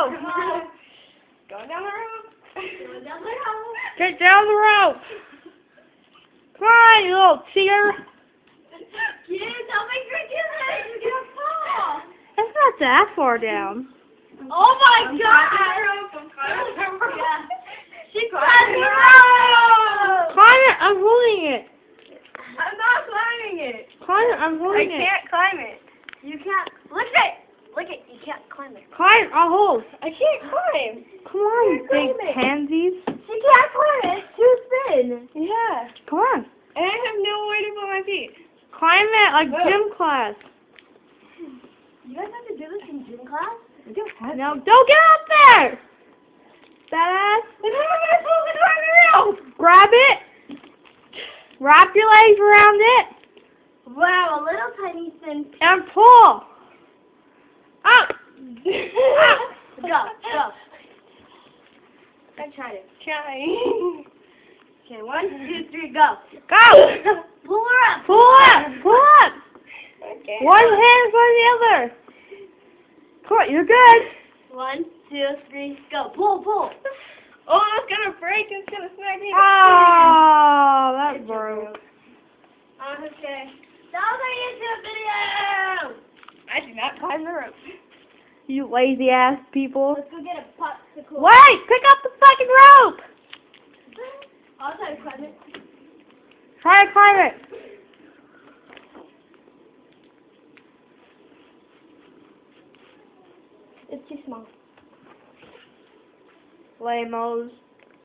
rope. Come on. Going down the rope. Going down the rope. Get down the rope. Come on, you little cheater. Kids, don't make her do that. You're gonna fall. It's not that far down. Oh my I'm God! climbing the rope. Yeah. She Climbing climbed the the rope. rope. Climb it. I'm holding it. I'm not climbing it. Climb it. I'm I holding it. can't climb it. You can't. Look at it. Look at it. You can't climb it. Climb it. I'll hold. I can't climb. Come on, you Climb big it. pansies. She can't climb it. It's too thin. Yeah. Come on. And I have nowhere to put my feet. Climb it like Whoa. gym class. You guys have to do this in gym class? I don't have No, don't get up there. Badass. And how am I supposed to climb the rope? Grab it. Wrap your legs around it. Wow, a little tiny thin. And pull. Up. Go, go. I tried it. Trying. Okay, 1, 2, 3, go. Go. Pull her up. Pull up. Pull up. Okay. One hand for the other. Come on, you're good. 1, 2, 3, go. Pull, pull. Oh, it's gonna break. It's gonna smack me. Oh, that broke. Okay. That was our YouTube video. I did not climb the rope. You lazy ass people. Let's go get a popsicle. Wait, pick up the fucking rope. I'll try to climb it. Try to climb it. It's too small. Lamos.